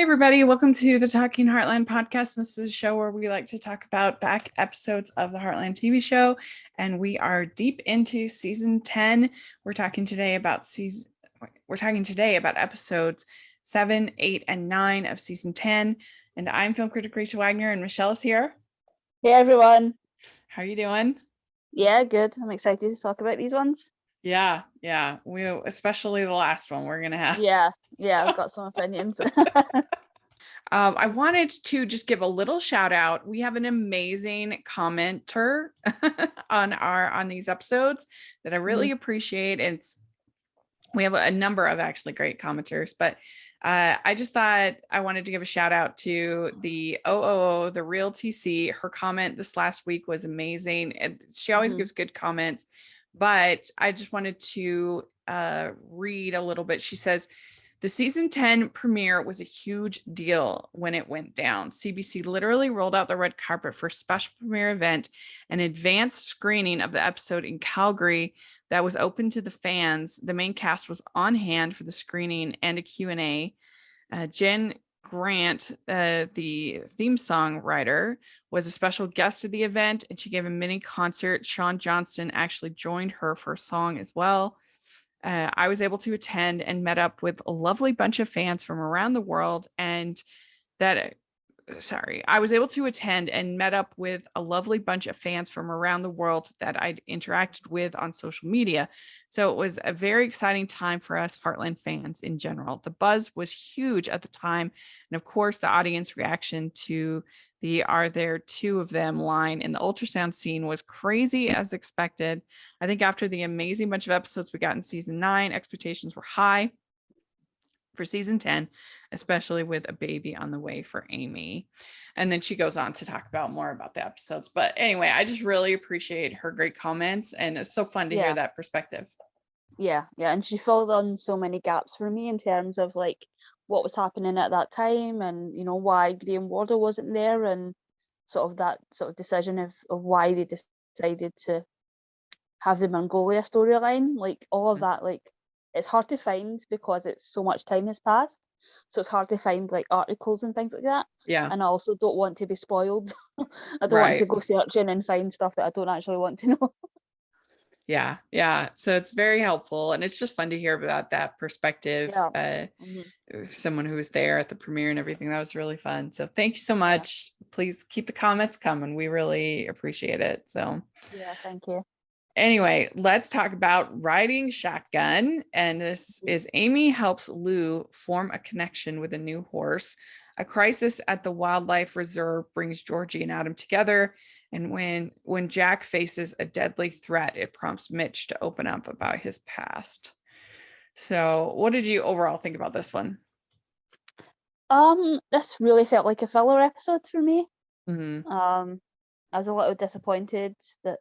everybody. Welcome to the Talking Heartland podcast. This is a show where we like to talk about back episodes of the Heartland TV show, and we are deep into season 10. We're talking today about episodes 7, 8, and 9 of season 10. And I'm film critic Rachel Wagner, and Michelle is here. Hey everyone. How are you doing? Yeah, good. I'm excited to talk about these ones. Yeah. We especially the last one we're gonna have. Yeah, I've got some opinions. I wanted to just give a little shout out. We have an amazing commenter on these episodes that I really appreciate. We have a number of actually great commenters, but I just thought I wanted to give a shout out to the the real TC. Her comment this last week was amazing. She always gives good comments, but I just wanted to read a little bit. She says, the season 10 premiere was a huge deal when it went down. CBC literally rolled out the red carpet for a special premiere event, an advanced screening of the episode in Calgary that was open to the fans. The main cast was on hand for the screening and a Q&A. Jen Grant, the theme song writer, was a special guest at the event, and she gave a mini concert. Sean Johnston actually joined her for a song as well. I was able to attend and met up with a lovely bunch of fans from around the world, and I was able to attend and met up with a lovely bunch of fans from around the world that I'd interacted with on social media. So it was a very exciting time for us Heartland fans in general. The buzz was huge at the time. And of course, the audience reaction to the "Are there two of them" line in the ultrasound scene was crazy as expected. I think after the amazing bunch of episodes we got in season 9, expectations were high for season 10, especially with a baby on the way for Amy. And then she goes on to talk about more about the episodes. But anyway, I just really appreciate her great comments, and it's so fun to hear that perspective. Yeah, and she filled in so many gaps for me in terms of like what was happening at that time, and you know why Graham Wardle wasn't there, and sort of that sort of decision of why they decided to have the Mongolia storyline, like all of that. Like it's hard to find because it's so much time has passed, so it's hard to find like articles and things like that. And I also don't want to be spoiled. I don't want to go searching and find stuff that I don't actually want to know. Yeah, so it's very helpful, and it's just fun to hear about that perspective. Someone who was there at the premiere and everything. That was really fun. So thank you so much. Please keep the comments coming. We really appreciate it. So yeah, thank you. Anyway, let's talk about riding shotgun. And this is Amy helps Lou form a connection with a new horse. A crisis at the wildlife reserve brings Georgie and Adam together. And when Jack faces a deadly threat, it prompts Mitch to open up about his past. So what did you overall think about this one? This really felt like a filler episode for me. Mm-hmm. I was a little disappointed that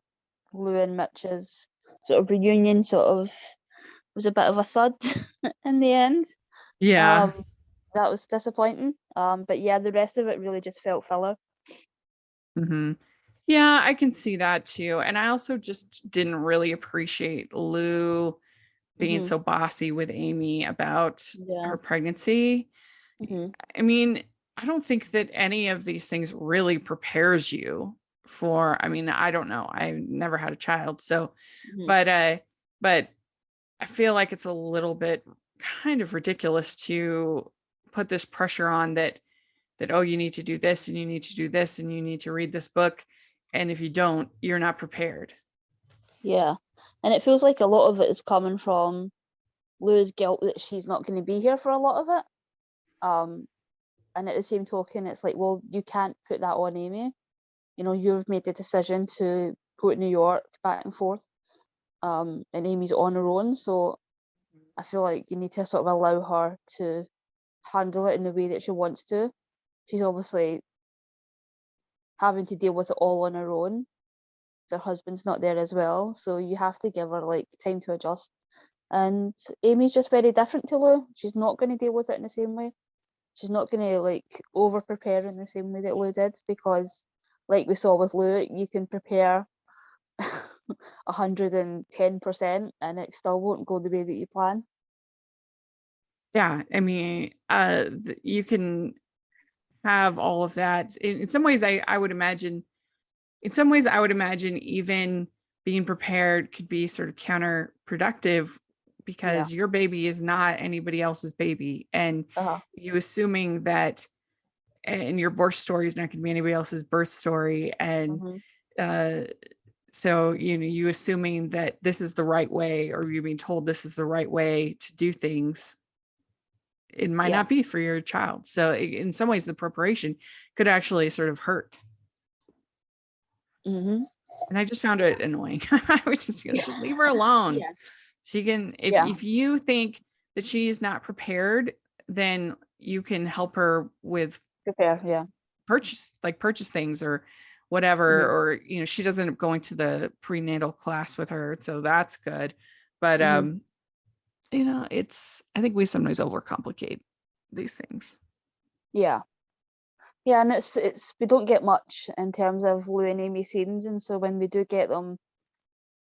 Lou and Mitch's sort of reunion sort of was a bit of a thud in the end. Yeah. That was disappointing. But yeah, the rest of it really just felt filler. Mm-hmm. Yeah, I can see that too. And I also just didn't really appreciate Lou being so bossy with Amy about her pregnancy. I mean, I don't think that any of these things really prepares you for, I mean, I don't know. I never had a child. So, but I feel like it's a little bit kind of ridiculous to put this pressure on that, oh, you need to do this and you need to do this and you need to read this book. And if you don't, you're not prepared. Yeah. And it feels like a lot of it is coming from Lou's guilt that she's not going to be here for a lot of it. And at the same token, it's like, well, you can't put that on Amy. You know, you've made the decision to go to New York back and forth. And Amy's on her own. So I feel like you need to sort of allow her to handle it in the way that she wants to. She's obviously having to deal with it all on her own. Her husband's not there as well, so you have to give her like time to adjust. And Amy's just very different to Lou. She's not going to deal with it in the same way. She's not going to like over prepare in the same way that Lou did, because like we saw with Lou, you can prepare 110% and it still won't go the way that you plan. Yeah, I mean, you can have all of that. In some ways, I would imagine, in some ways, I would imagine even being prepared could be sort of counterproductive Yeah. because your baby is not anybody else's baby. And Uh-huh. you assuming that, and your birth story is not going to be anybody else's birth story. And Mm-hmm. uh, so, you assuming that this is the right way, or you're being told this is the right way to do things, it might Yeah. not be for your child. So in some ways, the preparation could actually sort of hurt. Mm-hmm. And I just found it annoying. I would just feel, just leave her alone. Yeah. She can, Yeah. if you think that she's not prepared, then you can help her with Prepare. Yeah. purchase things or whatever, Mm-hmm. or she doesn't end up going to the prenatal class with her, so that's good. But Mm-hmm. I think we sometimes overcomplicate these things. Yeah. Yeah, and it's we don't get much in terms of Lou and Amy scenes, and so when we do get them,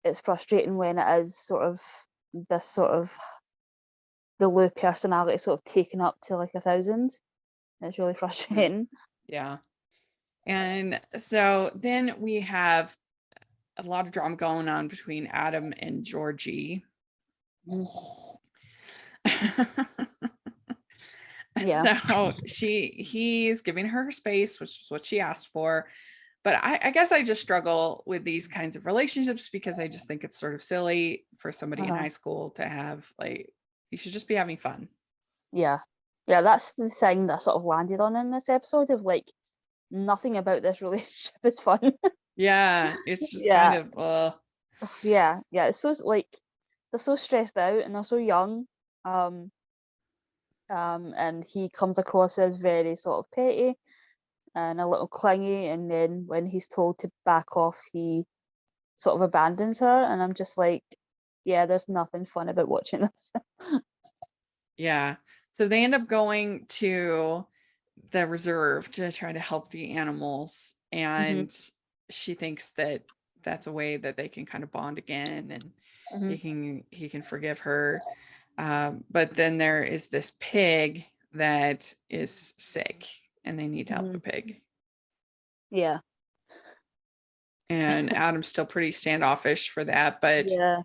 it's frustrating when it is sort of this sort of the Lou personality sort of taken up to like 1,000. It's really frustrating. Yeah. And so then we have a lot of drama going on between Adam and Georgie. Mm. Yeah. So he's giving her space, which is what she asked for. But I guess I just struggle with these kinds of relationships because I just think it's sort of silly for somebody in Uh-huh. high school to have, like, you should just be having fun. Yeah. Yeah, that's the thing that sort of landed on in this episode of like nothing about this relationship is fun. Yeah, it's just kind Yeah. of Yeah. Yeah. It's so like they're so stressed out and they're so young. Um and he comes across as very sort of petty and a little clingy, and then when he's told to back off, he sort of abandons her, and I'm just like, yeah, there's nothing fun about watching this. yeah. So they end up going to the reserve to try to help the animals, Hmm. and she thinks that that's a way that they can kind of bond again, and Hmm. he can forgive her. But then there is this pig that is sick, and they need to help Hmm. the pig. Yeah. And Adam's still pretty standoffish for that, but Yeah.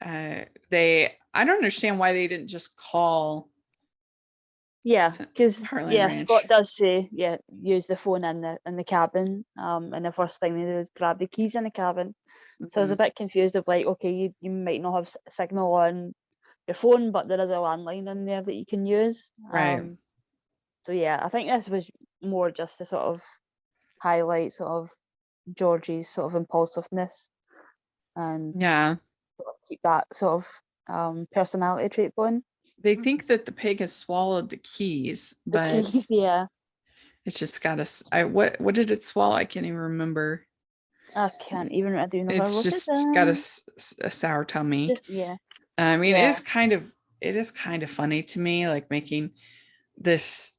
I don't understand why they didn't just call Yeah, because Heartland yeah, Scott Ranch. does say, yeah, use the phone in the cabin. And the first thing they do is grab the keys in the cabin. So I was a Mhm. bit confused of like, okay, you might not have signal on your phone, but there is a landline in there that you can use. Right. So yeah, I think this was more just to sort of highlight sort of Georgie's sort of impulsiveness and Yeah. sort of keep that sort of personality trait going. They think that the pig has swallowed the keys, The but keys, yeah. it's just got what did it swallow? I can't even remember. I can't even. I don't know if I It's wrote it just got down. a sour tummy. Just yeah, I mean, yeah, it is kind of funny to me, like making this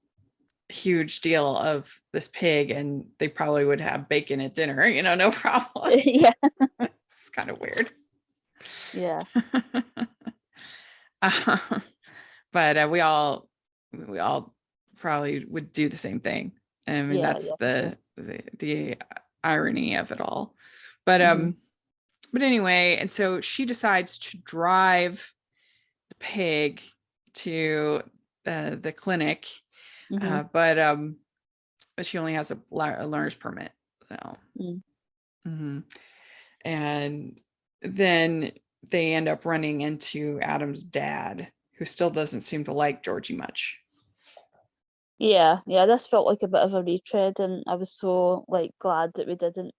huge deal of this pig, and they probably would have bacon at dinner, no problem. yeah, It's kind of weird. yeah, Um, but we all probably would do the same thing. I mean, yeah, that's yeah, for sure. the irony of it all. But Mhm, but anyway, and so she decides to drive the pig to the clinic, mhm, but she only has a learner's permit. So, mm. mhm. And then they end up running into Adam's dad, who still doesn't seem to like Georgie much. Yeah, yeah. This felt like a bit of a retread, and I was so like glad that we didn't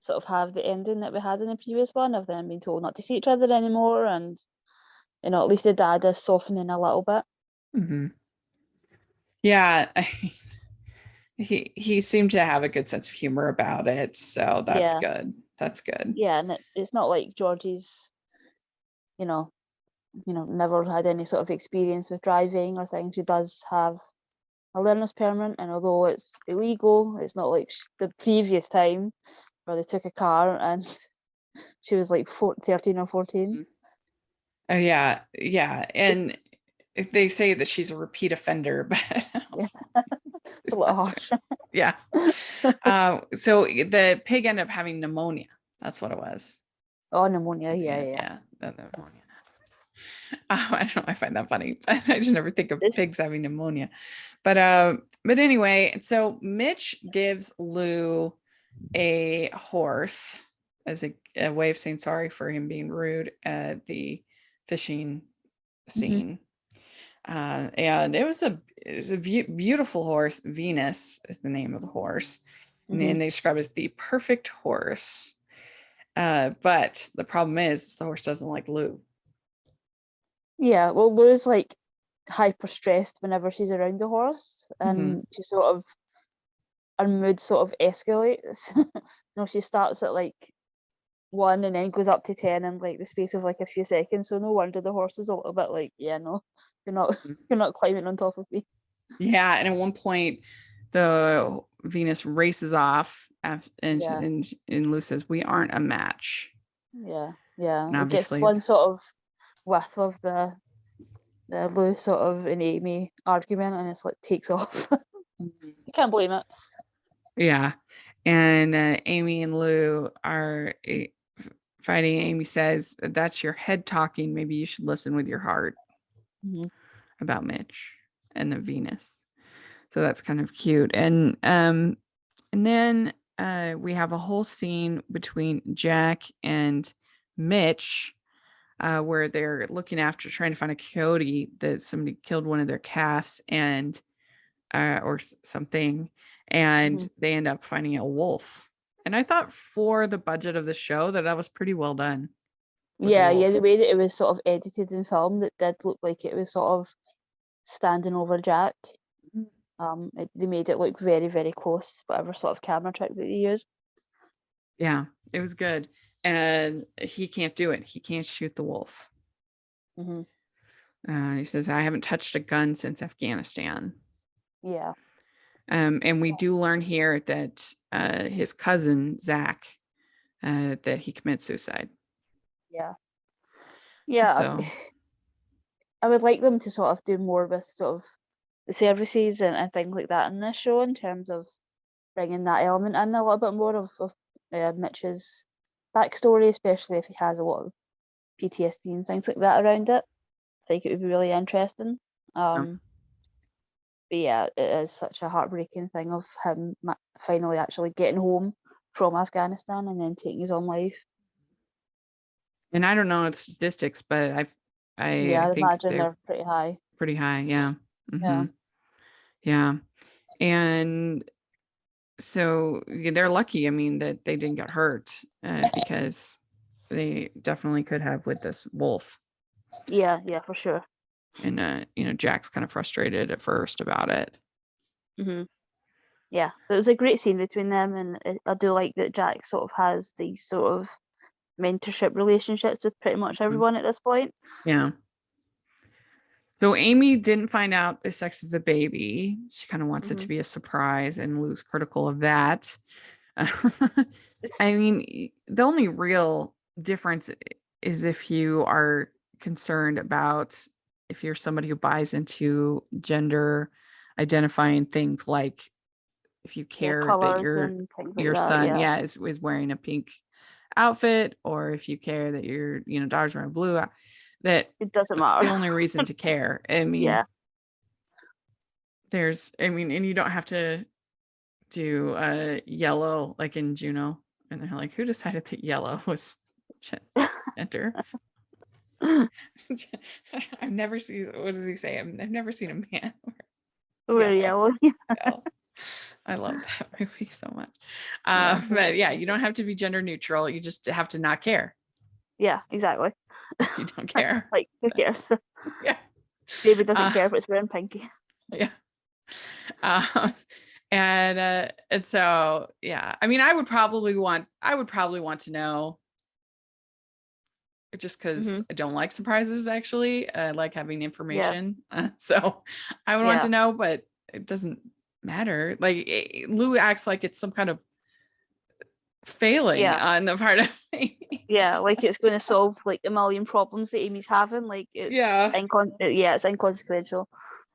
sort of have the ending that we had in the previous one of them being told not to see each other anymore, and at least the dad is softening a little bit. Mhm. Yeah, he seemed to have a good sense of humor about it, so that's Yeah, good. That's good. yeah, and it's not like Georgie's, you know, never had any sort of experience with driving or things. She does have a learner's permit, and although it's illegal, it's not like the previous time where they took a car and she was like 13 or 14. Mhm. Oh yeah, yeah, and they say that she's a repeat offender, but It's a little harsh. yeah. So the pig ended up having pneumonia. That's what it was. Oh, pneumonia. Yeah. Yeah, the pneumonia. I don't know. I find that funny. I just never think of pigs having pneumonia. But anyway, so Mitch gives Lou a horse as a way of saying sorry for him being rude at the fishing scene. And it was a beautiful horse. Venus is the name of the horse. And then they describe it as the perfect horse. But the problem is the horse doesn't like Lou. Yeah, well, Lou's like hyper stressed whenever she's around the horse, and she sort of, her mood sort of escalates. She starts at like 1 and then goes up to 10 in like the space of like a few seconds. So no wonder the horse is a little bit like, yeah, no, you're not climbing on top of me. Yeah, and at one point, the Venus races off, and Lou says, "We aren't a match." Yeah, and it gets obviously, one sort of whiff of the Lou sort of and Amy argument, and it's like takes off. You can't blame it. Yeah, and Amy and Lou are fighting. Amy says, "That's your head talking. Maybe you should listen with your heart." About Mitch and the Venus. So that's kind of cute. And then we have a whole scene between Jack and Mitch where they're looking after trying to find a coyote that somebody killed one of their calves and or something, and they end up finding a wolf. And I thought for the budget of the show that was pretty well done. Yeah, the way that it was sort of edited and filmed, it did look like it was sort of standing over Jack. They made it look very, very close, whatever sort of camera trick that they used. Yeah, it was good. And he can't do it. He can't shoot the wolf. He says, "I haven't touched a gun since Afghanistan." Yeah. And we do learn here that his cousin, Zach, that he commits suicide. Yeah. Yeah. So I would like them to sort of do more with sort of the services and things like that in this show, in terms of bringing that element in a little bit more of Mitch's backstory, especially if he has a lot of PTSD and things like that around it. I think it would be really interesting. But yeah, it is such a heartbreaking thing of him finally actually getting home from Afghanistan and then taking his own life. And I don't know the statistics, but I think imagine they're pretty high. Pretty high, yeah. Yeah. And so they're lucky, I mean, that they didn't get hurt because they definitely could have with this wolf. Yeah, for sure. And Jack's kind of frustrated at first about it. Yeah, it was a great scene between them, and I do like that Jack sort of has these sort of mentorship relationships with pretty much everyone at this point. Yeah. So Amy didn't find out the sex of the baby. She kind of wants it to be a surprise, and Lou's critical of that. I mean, the only real difference is if you are concerned about, if you're somebody who buys into gender identifying things, like if you care that your son is wearing a pink outfit, or if you care that your daughter's wearing blue, that it doesn't matter. The only reason to care. I mean, and you don't have to do yellow like in Juno, and they're like, who decided that yellow was gender? I've never seen, what does he say? I've never seen a man wear yellow. I love that movie so much. But yeah, you don't have to be gender neutral. You just have to not care. Yeah, exactly. You don't care. Like, who cares? Yeah. David doesn't care if it's wearing pinky. Yeah. And so yeah, I mean, I would probably want to know, just because I don't like surprises, actually. I like having information. So I would want to know, but it doesn't matter. Like, Lou acts like it's some kind of failing Yeah. on the part of Amy. Yeah, like it's going to solve like a million problems that Amy's having. Like Yeah. it's inconsequential.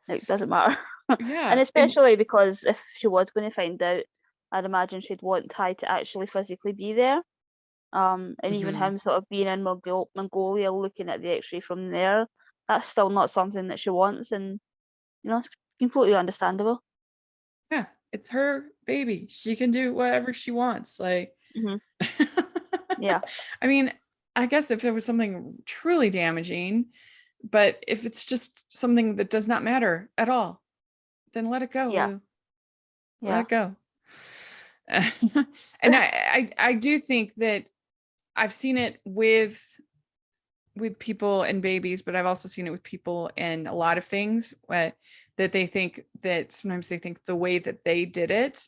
It doesn't matter. And Yeah. especially because if she was going to find out, I'd imagine she'd want Ty to actually physically be there. And even Mhm. him sort of being in Mongolia, looking at the X-ray from there, that's still not something that she wants, and it's completely understandable. Yeah. It's her baby. She can do whatever she wants. Like, Hmm. Yeah, I mean, I guess if it was something truly damaging, but if it's just something that does not matter at all, then let it go, yeah, Lou. Let yeah. it go. And I do think that I've seen it with people and babies, but I've also seen it with people and a lot of things that they think that sometimes they think the way that they did it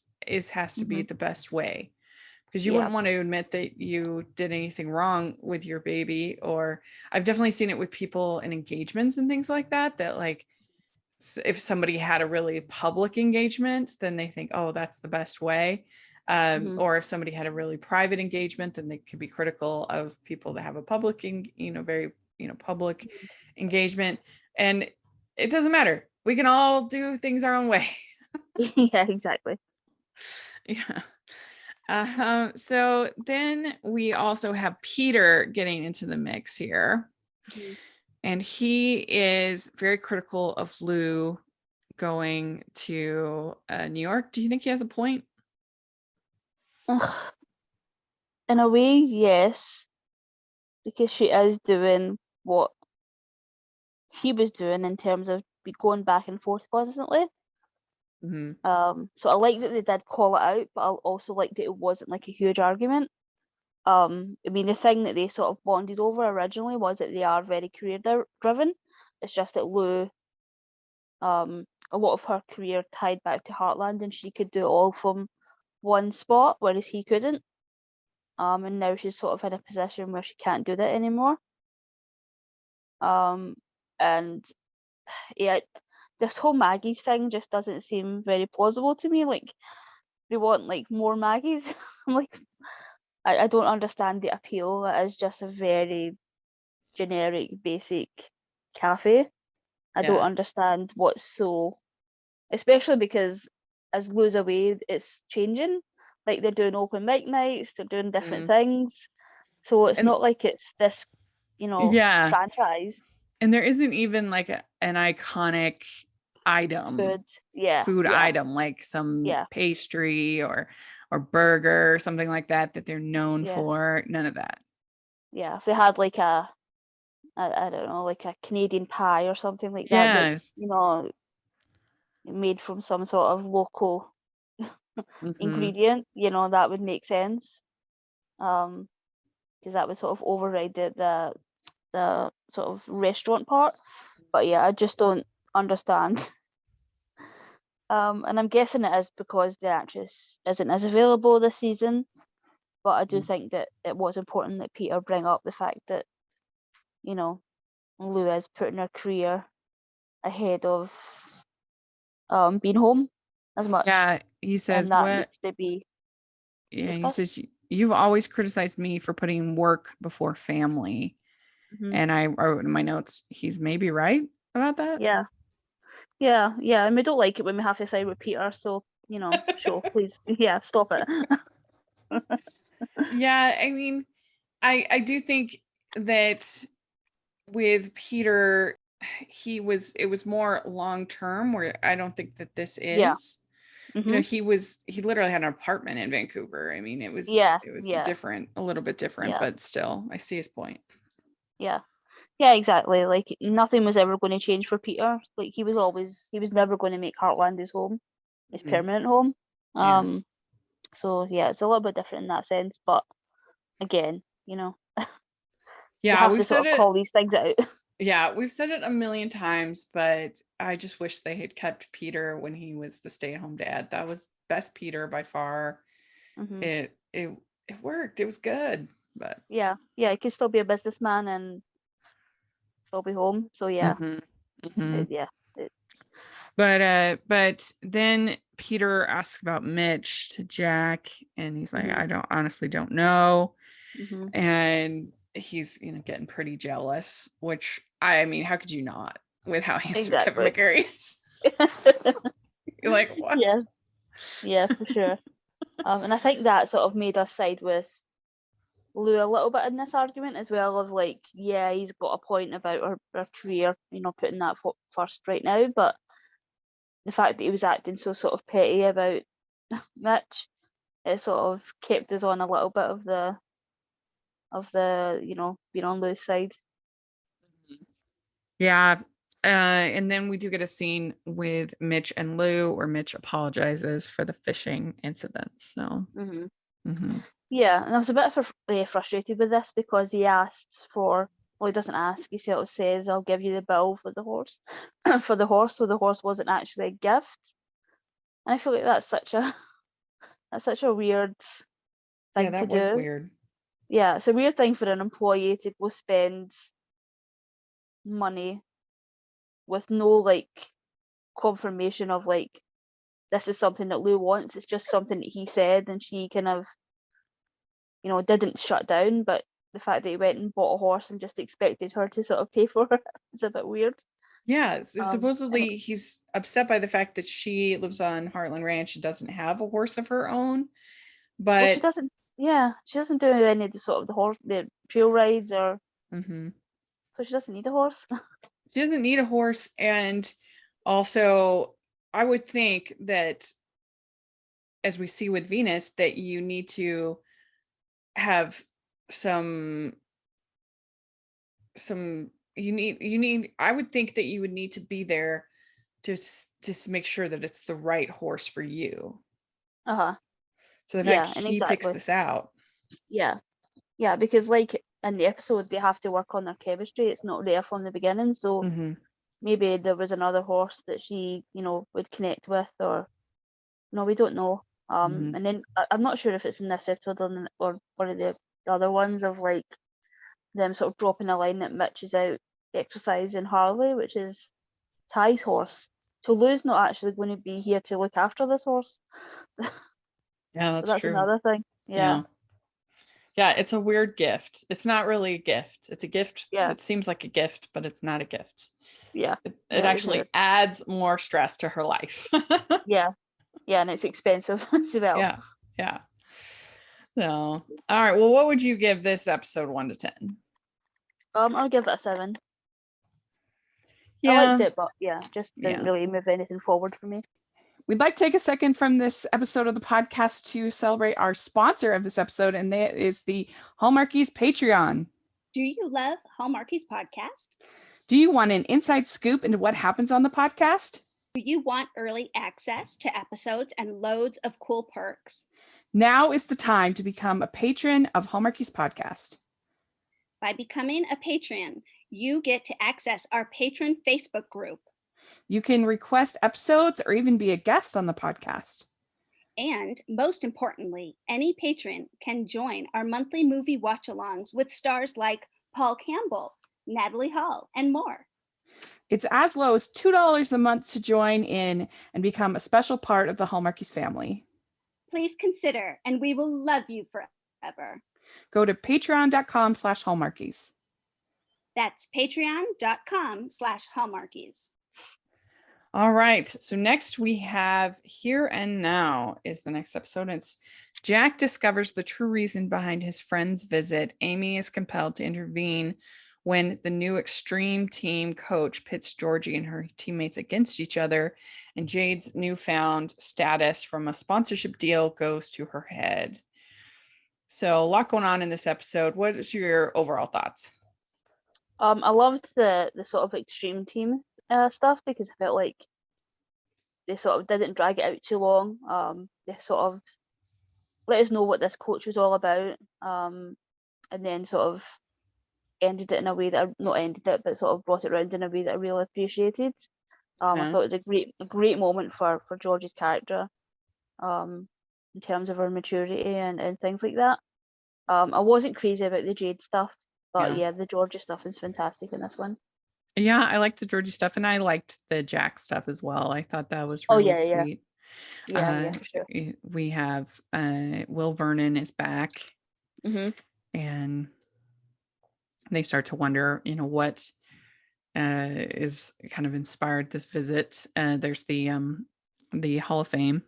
has to be Hmm. the best way, because you Yeah. wouldn't want to admit that you did anything wrong with your baby. Or I've definitely seen it with people in engagements and things like that, that like if somebody had a really public engagement, then they think, oh, that's the best way. Hmm. Or if somebody had a really private engagement, then they could be critical of people that have a public, very, public engagement. And it doesn't matter. We can all do things our own way. Yeah, exactly. Yeah. So then we also have Peter getting into the mix here. Mhm. And he is very critical of Lou going to New York. Do you think he has a point? Ugh, in a way, yes, because she is doing what he was doing in terms of be going back and forth constantly. Mhm. So I like that they did call it out, but I also like that it wasn't like a huge argument. I mean, the thing that they sort of bonded over originally was that they are very career driven. It's just that Lou, a lot of her career tied back to Heartland, and she could do it all from one spot, whereas he couldn't. And now she's sort of in a position where she can't do that anymore. Um, and yeah, this whole Maggie's thing just doesn't seem very plausible to me. Like they want like more Maggies. I'm like, I don't understand the appeal. It is just a very generic, basic cafe. I don't Yeah. understand what's so, especially because as Lou's away, it's changing. Like they're doing open mic nights, they're doing different Mhm. things. So it's And not like it's this, yeah, franchise and there isn't even like an iconic item, food. Yeah, food yeah, item, like some yeah, pastry or burger or something like that they're known yeah, for. None of that. yeah. If they had like I don't know, like a Canadian pie or something like that, that's, Yes. made from some sort of local Hmm. ingredient, that would make sense. Um, because that would sort of override the sort of restaurant part. But yeah, I just don't understand. And I'm guessing it is because the actress isn't as available this season. But I do think that it was important that Peter bring up the fact that, you know, Lou is putting her career ahead of being home as much, Yeah, he says and that what? needs to be Yeah, he discussed. says you've always criticized me for putting work before family. Hmm. And I wrote in my notes, he's maybe right about that. Yeah, yeah, yeah. And we don't like it when we have to side with Peter. So sure, please, yeah, stop it. Yeah, I mean, I do think that with Peter, it was more long term, where I don't think that this Yeah. is. Hmm. He literally had an apartment in Vancouver. I mean, Yeah. it was Yeah. different, a little bit different, Yeah. but still, I see his point. Yeah. Yeah. Exactly. Like nothing was ever going to change for Peter. Like he was never going to make Heartland his home, his Mhm. permanent home. Yeah. So yeah, it's a little bit different in that sense. But again, you Yeah, have we've to sort said of it. call these things out. Yeah, we've said it a million times, but I just wish they had kept Peter when he was the stay-at-home dad. That was best Peter by far. Hmm. It worked. It was good. But Yeah. Yeah. He could still be a businessman and still be home. So yeah. hmm. Hmm. Yeah. But then Peter asks about Mitch to Jack, and he's like, Mhm. I honestly don't know. Mhm. And he's, getting pretty jealous, which I mean, how could you not with how handsome Kevin Exactly. McCary is? You're like, what? Yeah. Yeah, for sure. And I think that sort of made us side with Lou a little bit in this argument as well, of like, yeah, he's got a point about her career, putting that first right now, but the fact that he was acting so sort of petty about Mitch, it sort of kept us on a little bit of the being on Lou's side. Yeah. And then we do get a scene with Mitch and Lou where Mitch apologizes for the fishing incident. So, Hmm. mhm. Yeah, and I was a bit frustrated with this because he asks for, well, he doesn't ask, he sort of says, I'll give you the bill for the horse, for the horse, so the horse wasn't actually a gift. And I feel like that's such a weird Yeah, thing to that was do. weird. Yeah, it's a weird thing for an employee to go spend money with no like confirmation of like this is something that Lou wants. It's just something that he said, and she kind of didn't shut down. But the fact that he went and bought a horse and just expected her to sort of pay for it is a bit weird. Yeah, And supposedly he's upset by the fact that she lives on Heartland Ranch and doesn't have a horse of her own. well, she But doesn't. Yeah, she doesn't do any of the sort of the trail rides, or mhm, so she doesn't need a horse. she doesn't need a horse. And also, I would think that, as we see with Venus, that you need to have some you need I would think that you would need to be there to make sure that it's the right horse for you. Uh-huh. So the fact Yeah, and he picks exactly. this out. Yeah. Yeah, because like in the episode they have to work on their chemistry. It's not there from the beginning, so Hmm. maybe there was another horse that she, would connect with, or no, we don't know. Hmm. And then I'm not sure if it's in this episode or one of the other ones of like them sort of dropping a line that Mitch is out exercising Harley, which is Ty's horse. So Lou's not actually going to be here to look after this horse. Yeah, So that's that's true. another thing. Yeah. Yeah. Yeah, it's a weird gift. It's not really a gift. It's a gift Yeah. that seems like a gift, but it's not a gift. Yeah. It Yeah, it was weird. actually adds more stress to her life. Yeah. Yeah, and it's expensive as well. Yeah. Yeah. So, all right. Well, what would you give this episode 1 to 10? I'll give it a 7. I liked Yeah. it, but yeah, just didn't Yeah. really move anything forward for me. We'd like to take a second from this episode of the podcast to celebrate our sponsor of this episode, and that is the Hallmarkies Patreon. Do you love Hallmarkies podcast? Do you want an inside scoop into what happens on the podcast? Do you want early access to episodes and loads of cool perks? Now is the time to become a patron of Hallmarkies podcast. By becoming a patron, you get to access our patron Facebook group. You can request episodes or even be a guest on the podcast. And most importantly, any patron can join our monthly movie watch-alongs with stars like Paul Campbell, Natalie Hall, and more. It's as low as $2 a month to join in and become a special part of the Hallmarkies family. Please consider, and we will love you forever. Go to patreon.com/Hallmarkies. That's patreon.com/Hallmarkies. All right. So next we have Here and Now is the next episode. It's Jack discovers the true reason behind his friend's visit. Amy is compelled to intervene when the new extreme team coach pits Georgie and her teammates against each other, and Jade's newfound status from a sponsorship deal goes to her head. So a lot going on in this episode. What is your overall thoughts? I loved the sort of extreme team stuff because I felt like they sort of didn't drag it out too long. They sort of let us know what this coach was all about, and then sort of ended it in a way that not ended it, but sort of brought it around in a way that I really appreciated. I thought it was a great moment for George's character, in terms of her maturity and things like that. I wasn't crazy about the Jade stuff, but Yeah. yeah, the Georgia stuff is fantastic in this one. Yeah, I liked the Georgie stuff, and I liked the Jack stuff as well. I thought that was Oh really yeah, yeah, sweet. yeah, for sure. We have Will Vernon is back, Mm-hmm. and they start to wonder, what is kind of inspired this visit. There's the Hall of Fame,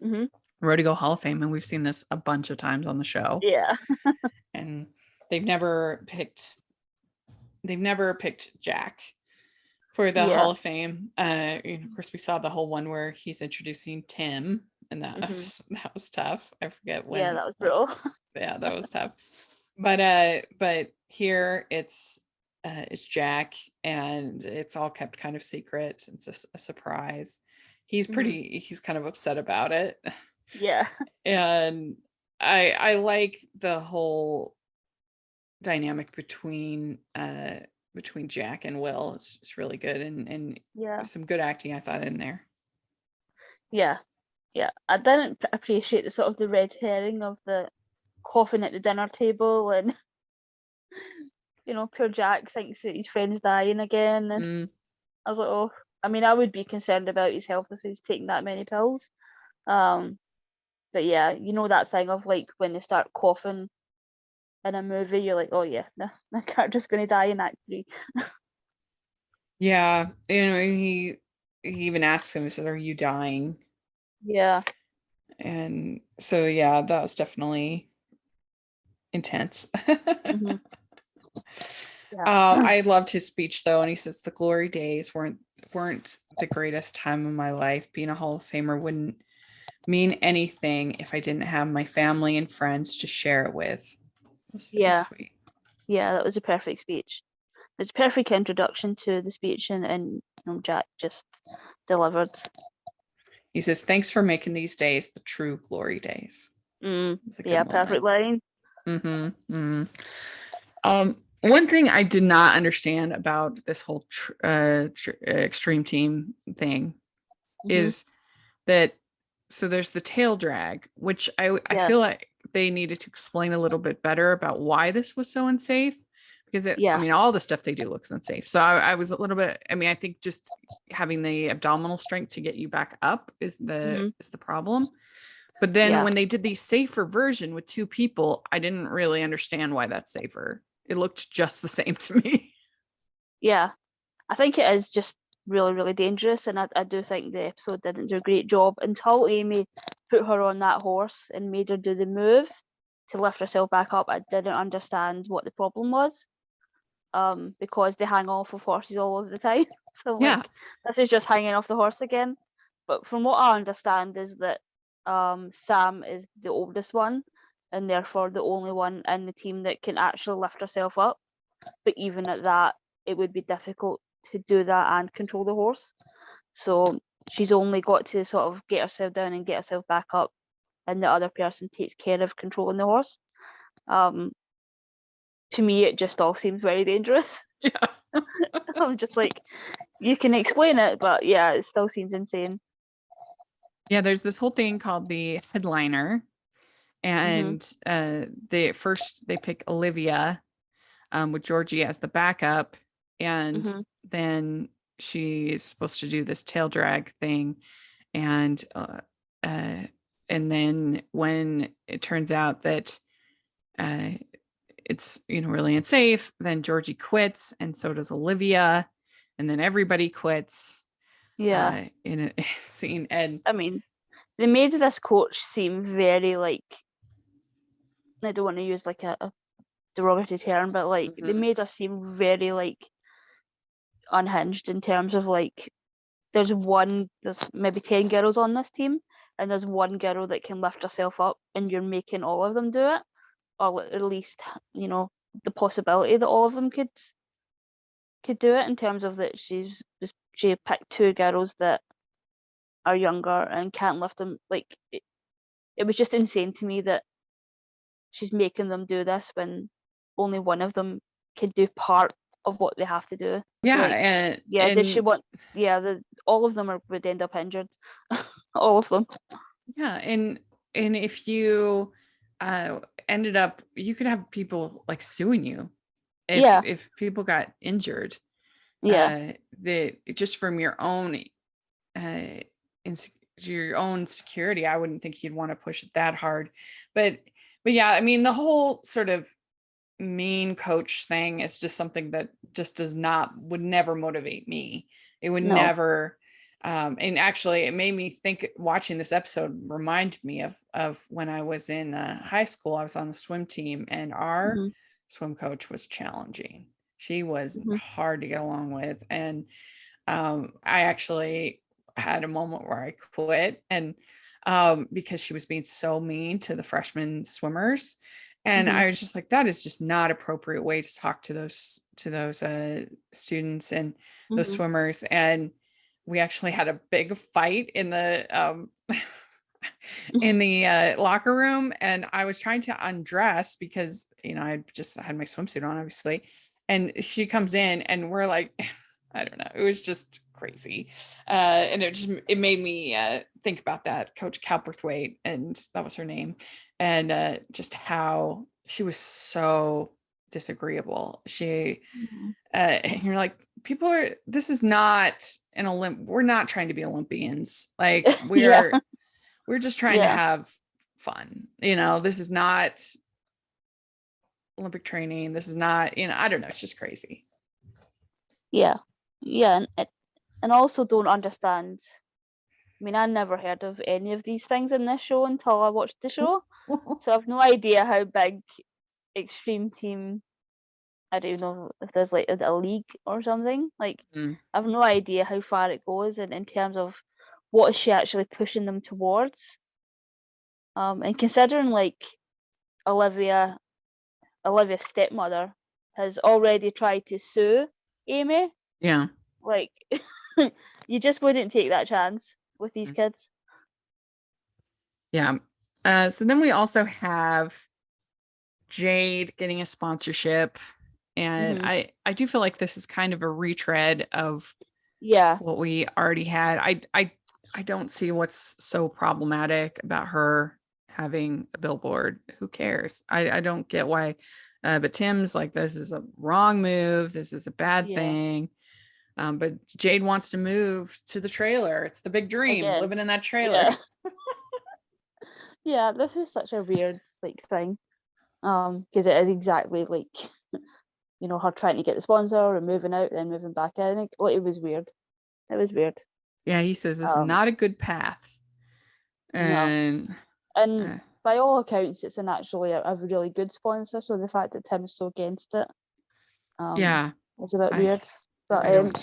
Mm-hmm. Rodeo Hall of Fame, and we've seen this a bunch of times on the show. Yeah. And they've never picked Jack for the Yeah. Hall of Fame. Of course, we saw the whole one where he's introducing Tim, and that Mm-hmm. was tough. I forget Yeah, when. that was brutal. Yeah, that was tough. But here it's Jack, and it's all kept kind of secret. It's a surprise. He's Mm-hmm. he's kind of upset about it. Yeah. And I like the whole dynamic between Jack and Will. It's really good, and Yeah. some good acting I thought in there. Yeah. Yeah. I didn't appreciate the sort of the red herring of the coughing at the dinner table, and poor Jack thinks that his friend's dying again, and Mm, I was like, oh, I mean, I would be concerned about his health if he was taking that many pills. But yeah, that thing of like when they start coughing in a movie, you're like, oh yeah, no, my character's gonna die in Act 3. yeah, and he even asks him, he said, "Are you dying?" Yeah. And so yeah, that was definitely intense. Hmm. Yeah. I loved his speech though, and he says the glory days weren't the greatest time of my life. Being a Hall of Famer wouldn't mean anything if I didn't have my family and friends to share it with. That's very Yeah. sweet. Yeah, that was a perfect speech. It's a perfect introduction to the speech, and Jack just delivered. He says, "Thanks for making these days the true glory days." It's a good Yeah, perfect moment. line. One thing I did not understand about this whole extreme team thing Hmm. is that, so there's the tail drag, which I Yeah. feel like they needed to explain a little bit better about why this was so unsafe, because I Yeah. mean, all the stuff they do looks unsafe. So I was a little bit, I mean, I think just having the abdominal strength to get you back up is Hmm. the problem. But then Yeah. when they did the safer version with two people, I didn't really understand why that's safer. It looked just the same to me. Yeah. I think it is just really, really dangerous, and I do think the episode didn't do a great job until Amy put her on that horse and made her do the move to lift herself back up. I didn't understand what the problem was, because they hang off of horses all over the time. So Yeah. like, this is just hanging off the horse again. But from what I understand is that Sam is the oldest one, and therefore the only one in the team that can actually lift herself up. But even at that, it would be difficult to do that and control the horse. So she's only got to sort of get herself down and get herself back up, and the other person takes care of controlling the horse. To me, it just all seems very dangerous. Yeah. I'm just like, you can explain it, but yeah, it still seems insane. Yeah, there's this whole thing called the headliner, Hmm. and they pick Olivia, with Georgie as the backup, and Hmm. then she's supposed to do this tail drag thing, and uh, and then when it turns out that uh, it's really unsafe, then Georgie quits, and so does Olivia, and then everybody quits Yeah, in a scene. And I mean, they made this coach seem very like, I don't want to use like a derogatory term, but like they Mhm. made her seem very like unhinged in terms of like, there's maybe 10 girls on this team, and there's one girl that can lift herself up, and you're making all of them do it, or at least the possibility that all of them could do it, in terms of that she picked two girls that are younger and can't lift them. Like it was just insane to me that she's making them do this when only one of them can do part of what they have to do. Yeah, Like, yeah, did she and want? Yeah, all of them would end up injured. All of them. yeah, and if you ended up, you could have people like suing you Yeah, if people got injured. Yeah. that just from your own your own security, I wouldn't think you'd want to push it that hard. But yeah, I mean, the whole sort of mean coach thing is just something that just would never motivate me. It would No. never. And actually, it made me think. Watching this episode reminded me of when I was in high school. I was on the swim team, and our Hmm. swim coach was challenging. She was Hmm. hard to get along with, and I actually had a moment where I quit, and because she was being so mean to the freshman swimmers. And Hmm. I was just like, that is just not appropriate way to talk to those students and those Hmm. swimmers. And we actually had a big fight in the locker room, and I was trying to undress because I just had my swimsuit on, obviously. And she comes in, and we're like, I don't know, it was just crazy. And it made me think about that Coach Calperthwaite, and that was her name, and just how she was so disagreeable. And you're like, this is not we're not trying to be Olympians. Like, Yeah. we're just trying to Yeah. have fun. This is not Olympic training. This is not, I don't know. It's just crazy. Yeah. Yeah. And also don't understand. I mean, I never heard of any of these things in this show until I watched the show. So I've no idea how big Extreme Team, I don't know if there's like a league or something. Like, Mm. I've no idea how far it goes in terms of what is she actually pushing them towards. And considering like Olivia's stepmother has already tried to sue Amy, Yeah. like you just wouldn't take that chance with these kids. Yeah. So then we also have Jade getting a sponsorship. And Hmm. I do feel like this is kind of a retread of Yeah. what we already had. I don't see what's so problematic about her having a billboard. Who cares? I don't get why. But Tim's like, this is a wrong move. This is a bad Yeah. thing. But Jade wants to move to the trailer. It's the big dream, Again. living in that trailer. Yeah. Yeah, this is such a weird like thing. Because it is exactly like her trying to get the sponsor and moving out, then moving back in. I think it was weird. It was weird. Yeah, he says this is Um, not a good path. no. And And uh, by all accounts, it's actually a really good sponsor. So the fact that Tim's so against it, yeah, was a bit I weird. But I don't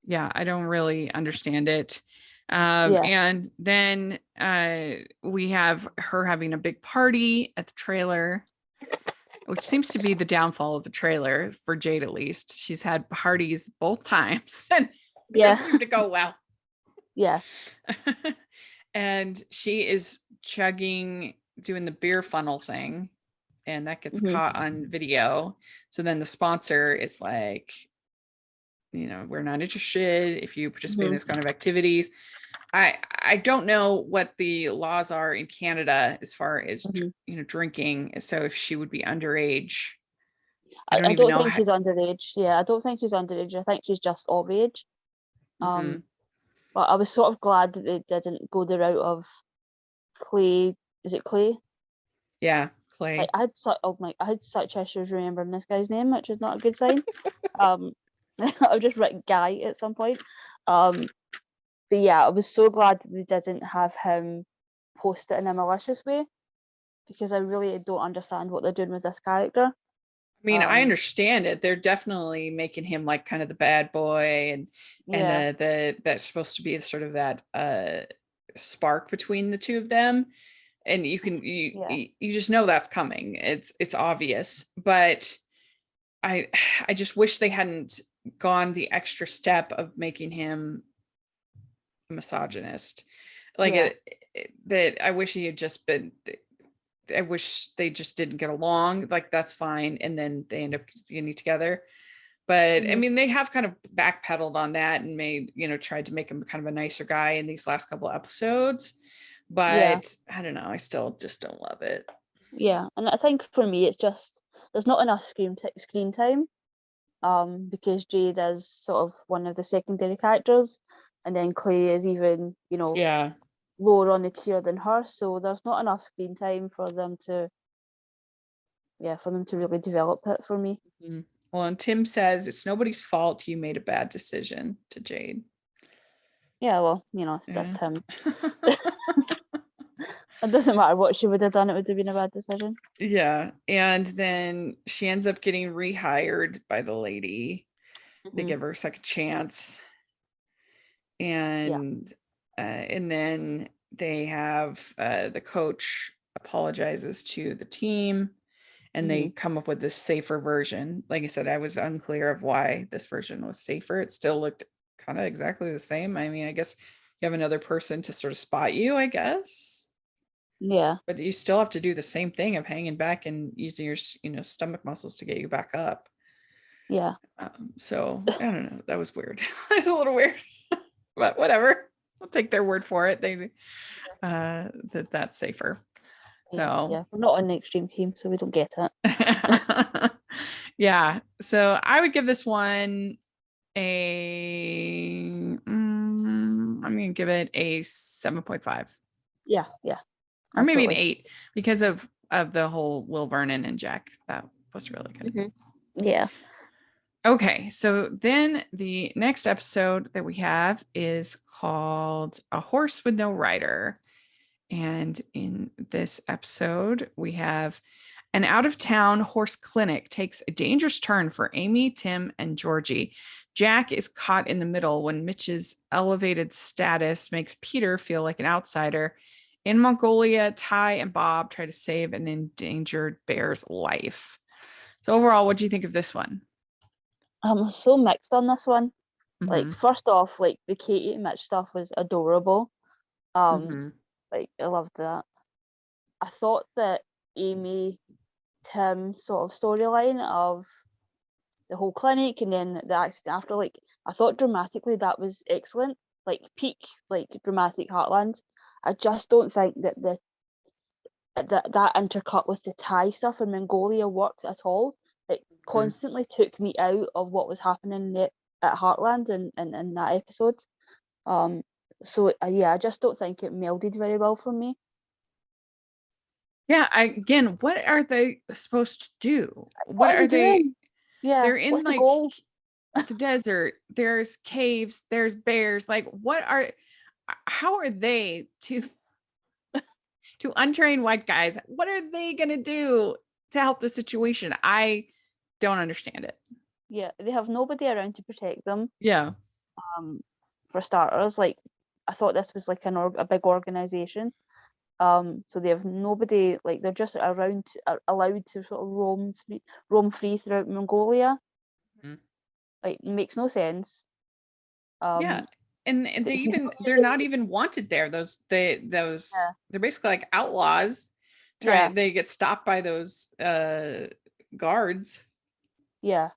yeah, I don't really understand it. Yeah. And then we have her having a big party at the trailer, which seems to be the downfall of the trailer for Jade, at least. She's had parties both times, and it Yeah. doesn't seem to go well. Yeah. And she is doing the beer funnel thing, and that gets Hmm. caught on video. So then the sponsor is like, we're not interested if you participate in Hmm. this kind of activities. I don't know what the laws are in Canada as far as Hmm. drinking. So if she would be underage, I don't I even don't know think how. she's underage. Yeah, I don't think she's underage. I think she's just of age. Mhm. But I was sort of glad that they didn't go the route of Clay. Is it Clay? Yeah, Like Clay. I had such issues remembering this guy's name, which is not a good sign. Um, I've just written Guy at some point. Um, but yeah, I was so glad that they didn't have him post it in a malicious way, because I really don't understand what they're doing with this character. I mean, I Um, understand it. They're definitely making him like kind of the bad boy, and yeah, that's supposed to be sort of that spark between the two of them. And yeah, you just know that's coming. It's obvious. But I I just wish they hadn't gone the extra step of making him a misogynist. Like yeah. that I wish he had just been. I wish they just didn't get along. Like, that's fine, and then they end up getting together. But I Hmm. mean, they have kind of backpedaled on that and tried to make him kind of a nicer guy in these last couple of episodes. Yeah, But I don't know. I still just don't love it. yeah. And I think for me, it's just there's not enough screen time. Because Jade is sort of one of the secondary characters, and then Clay is even, Yeah. lower on the tier than her. So there's not enough screen time for them to really develop it for me. Mhm. Well, and Tim says it's nobody's fault you made a bad decision to Jade. Yeah, well, that's Yeah. Tim. It doesn't matter what she would have done; it would have been a bad decision. Yeah. And then she ends up getting rehired by the lady. They Mhm. give her a second chance. Yeah. And then they have the coach apologizes to the team, and they come up with this safer version. Like I said, I was unclear of why this version was safer. It still looked kind of exactly the same. I mean, I guess you have another person to sort of spot you, I guess, Yeah. but you still have to do the same thing of hanging back and using your stomach muscles to get you back up. Yeah. So I don't know, that was weird. It was a little weird, but whatever, I'll take their word for it. They that's safer. So Yeah. We're not on the extreme team, so we don't get it. yeah, so I would give this one I'm gonna give it a 7.5, Yeah. or maybe an Absolutely. 8, because of the whole Will Vernon and Jack. That was really good. Yeah. Okay, so then the next episode that we have is called A Horse with No Rider. And in this episode, we have an out-of-town horse clinic takes a dangerous turn for Amy, Tim, and Georgie. Jack is caught in the middle when Mitch's elevated status makes Peter feel like an outsider. In Mongolia, Ty and Bob try to save an endangered bear's life. So overall, what do you think of this one? I'm so mixed on this one. Like, Mhm. first off, like the Katie and Mitch stuff was adorable. Mhm. Like, I loved that. I thought that Amy Tim sort of storyline of the whole clinic and then the accident after, like, I thought dramatically that was excellent, like peak, like dramatic Heartland. I just don't think that that intercut with the Thai stuff in Mongolia worked at all. It constantly took me out of what was happening at Heartland and in that episode. So yeah, I just don't think it melded very well for me. Yeah, again, what are they supposed to do? What What are are they they? doing? Yeah, They're in what's the like goal? the desert. There's caves, there's bears. Like, how are they to untrained white guys? What are they gonna do to help the situation? I don't understand it. Yeah, they have nobody around to protect them. Yeah. For starters, like I thought this was like a big organization. So they have nobody, like they're just allowed to sort of roam free throughout Mongolia. Mhm. Like makes no sense. Yeah. Um, And he's not they're using not even wanted there. yeah, They're basically like outlaws. yeah, They get stopped by those guards. yeah.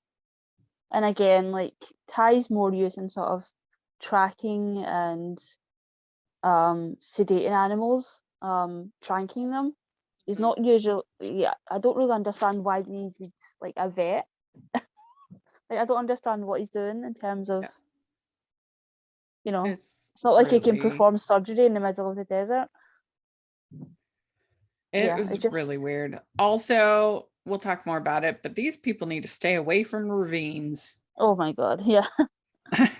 And again, like Ty's more using sort of tracking and sedating animals, tranking them. He's not usually, yeah, I don't really understand why they needed like a vet. Like I don't understand what he's doing in terms of, Yeah. It's it's not like he can really perform surgery in the middle of the desert. It Yeah, it was just, really weird. Also, we'll talk more about it, but these people need to stay away from ravines. oh my God, yeah,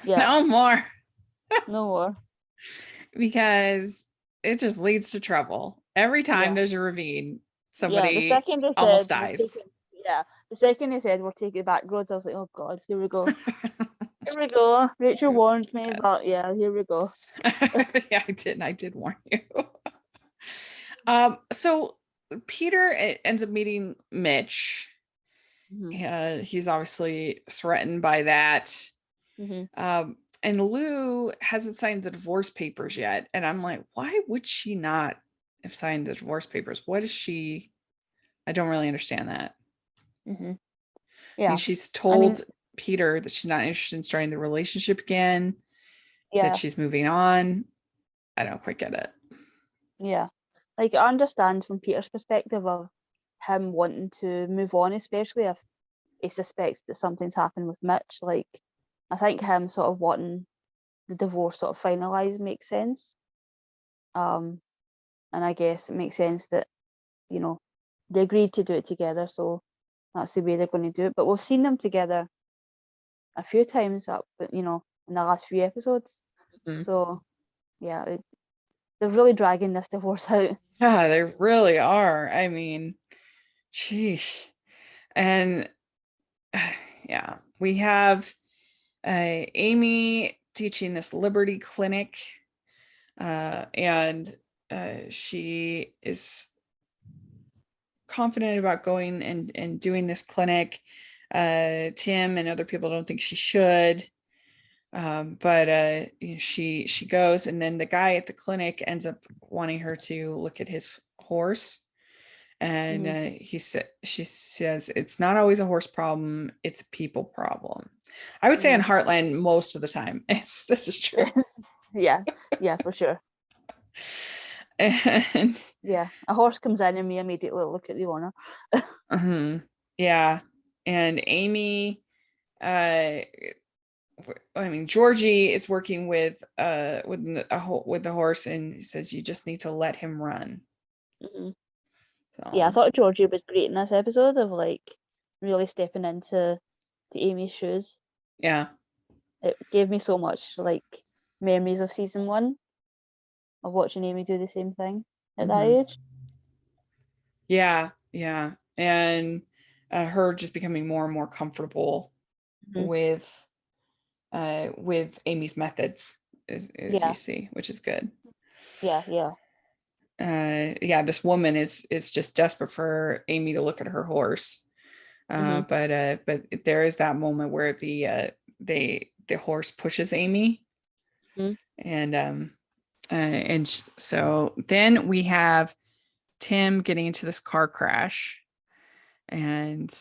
yeah, No more, no more. because it just leads to trouble. Every time Yeah, there's a ravine, yeah. The somebody second they almost said we're dies. taking, yeah, the second they said we're taking back roads, I was like, oh God, here we go. Here we go. Rachel It was warned me, bad. but yeah, here we go. Yeah, I did warn you. So Peter ends up meeting Mitch. Hmm. He's obviously threatened by that. Hmm. And Lou hasn't signed the divorce papers yet. And I'm like, why would she not have signed the divorce papers? What is she? I don't really understand that. Hmm. I mean, Yeah, she's I mean, told Peter that she's not interested in starting the relationship again, that yeah, she's moving on. I don't quite get it. yeah. Like I understand from Peter's perspective of him wanting to move on, especially if he suspects that something's happened with Mitch. Like, I think him sort of wanting the divorce sort of finalised makes sense. And I guess it makes sense that, you know, they agreed to do it together, so that's the way they're going to do it. But we've seen them together a few times up, you know, in the last few episodes. Mhm. So yeah, they're really dragging this divorce out. Yeah, they really are. I mean, sheesh. And yeah, we have Amy teaching this Liberty Clinic, and she is confident about going and doing this clinic. Tim and other people don't think she should, but you know, she goes, and then the guy at the clinic ends up wanting her to look at his horse. And she says it's not always a horse problem, it's a people problem. I would say in Heartland most of the time. This is true. Yeah, for sure. And Yeah, a horse comes in and we immediately look at the owner. yeah, and Amy, I mean, Georgie is working with the horse, and he says you just need to let him run. Yeah, I So, thought Georgie was great in this episode of like really stepping into Amy's shoes. yeah. It gave me so much like memories of season 1 of watching Amy do the same thing at that age. Yeah, and her just becoming more and more comfortable with Amy's methods, as you see, which is good. Yeah. Yeah, this woman is just desperate for Amy to look at her horse. But there is that moment where the horse pushes Amy, and so then we have Tim getting into this car crash, and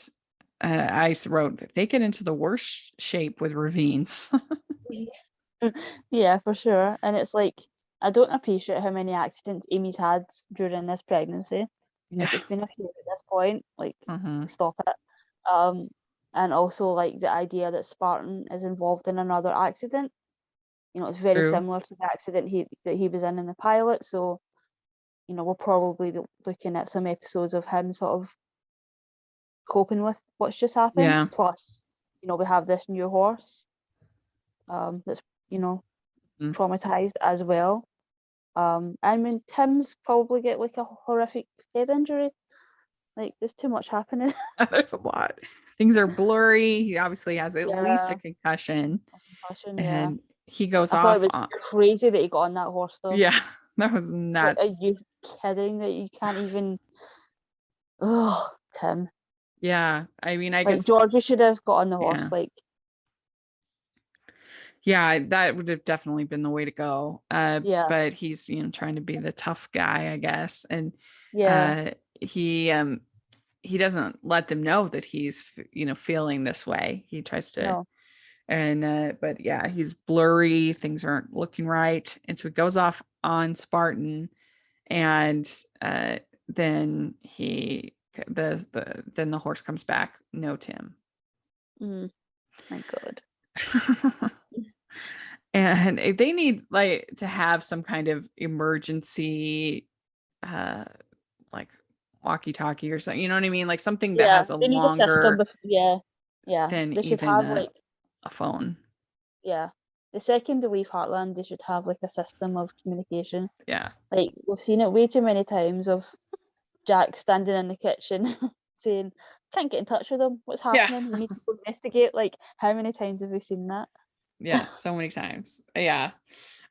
I wrote that they get into the worst shape with ravines. Yeah, for sure. And it's like, I don't appreciate how many accidents Amy's had during this pregnancy. Like, it's been a few at this point. Like, stop it. And also like the idea that Spartan is involved in another accident. You know, it's very True. similar to the accident that he was in the pilot. So, you know, we'll probably be looking at some episodes of him sort of coping with what's just happened. Yeah. Plus, you know, we have this new horse that's, you know, traumatized as well. I mean, Tim's probably get like a horrific head injury. Like, there's too much happening. There's a lot. Things are blurry. He obviously has at least a concussion. And he goes I thought off it was crazy that he got on that horse though. Yeah, that was nuts. Like, are you kidding that you can't even? Oh, Tim. Yeah, I mean, I like guess Georgie should have got on the horse. Like, yeah, that would have definitely been the way to go. But he's, you know, trying to be the tough guy, I guess, and he doesn't let them know that he's, you know, feeling this way. He tries to, but yeah, he's blurry. Things aren't looking right, and so he goes off on Spartan, and then then the horse comes back. No, Tim. My God. And they need like to have some kind of emergency like walkie-talkie or something, you know what I mean, like something that has a they need a system longer than they should even have like a phone. The second they leave Heartland, they should have like a system of communication. Yeah, like we've seen it way too many times of Jack standing in the kitchen saying, can't get in touch with them, what's happening, we need to go investigate. Like, how many times have we seen that? Yeah, so many times. Yeah,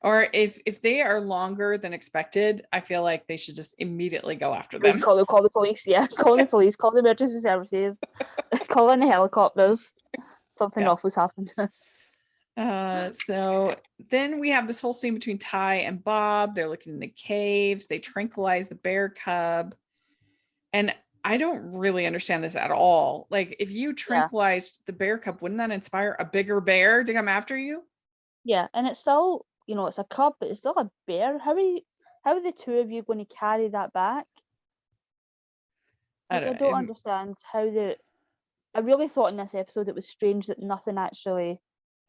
or if they are longer than expected, I feel like they should just immediately go after them. Call the police. Call the police, call the emergency services, call in the helicopters. Something awful's happened. So then we have this whole scene between Ty and Bob. They're looking in the caves, they tranquilize the bear cub, and I don't really understand this at all. Like, if you tranquilized the bear cub, wouldn't that inspire a bigger bear to come after you? Yeah, and it's still, you know, it's a cub, but it's still a bear. How are the two of you going to carry that back? Like, I don't understand how I really thought in this episode it was strange that nothing actually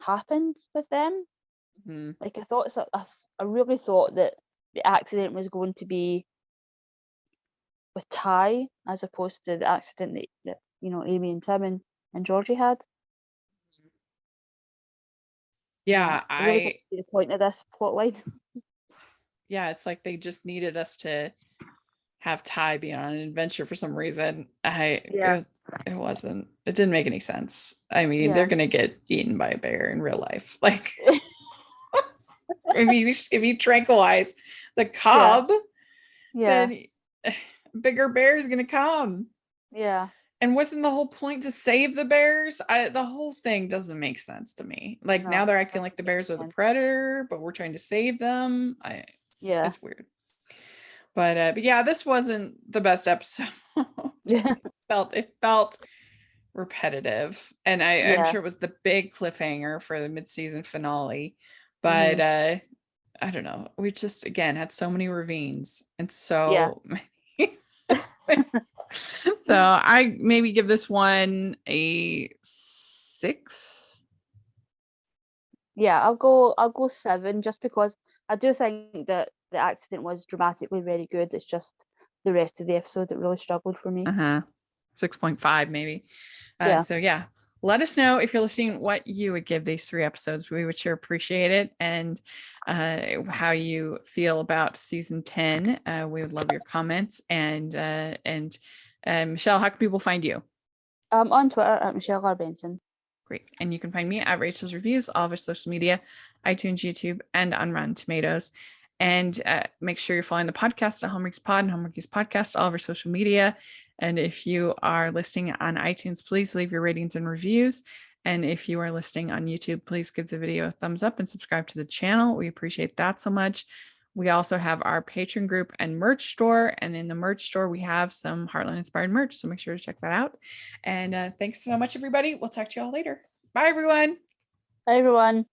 happened with them. Mhm. Like, I really thought that the accident was going to be with Ty, as opposed to the accident that Amy and Tim and Georgie had. Yeah, I really don't see the point of this plot line. yeah, it's like they just needed us to have Ty be on an adventure for some reason. It didn't make any sense. I mean, they're gonna get eaten by a bear in real life. Like if you tranquilize the cub, then bigger bear is gonna come. Yeah. And wasn't the whole point to save the bears? The whole thing doesn't make sense to me. Like now they're acting like the bears are the predator, but we're trying to save them. It's weird. But yeah, this wasn't the best episode. It felt repetitive, and I'm sure it was the big cliffhanger for the mid-season finale. But I don't know. We just again had so many ravines and so many. So I maybe give this one a 6. Yeah, I'll go 7, just because I do think that the accident was dramatically very good. It's just the rest of the episode that really struggled for me. 6.5 maybe. So yeah, let us know if you're listening what you would give these 3 episodes. We would sure appreciate it, and how you feel about season 10. We would love your comments. And Michelle, how can people find you? On Twitter at Michelle R. Benson. Great. And you can find me at Rachel's Reviews, all of our social media, iTunes, YouTube, and on Rotten Tomatoes. And make sure you're following the podcast at Hallmarkies Pod and Hallmarkies Podcast, all of our social media. And if you are listening on iTunes, please leave your ratings and reviews. And if you are listening on YouTube, please give the video a thumbs up and subscribe to the channel. We appreciate that so much. We also have our Patreon group and merch store. And in the merch store, we have some Heartland inspired merch. So make sure to check that out. And thanks so much, everybody. We'll talk to you all later. Bye, everyone. Bye, everyone.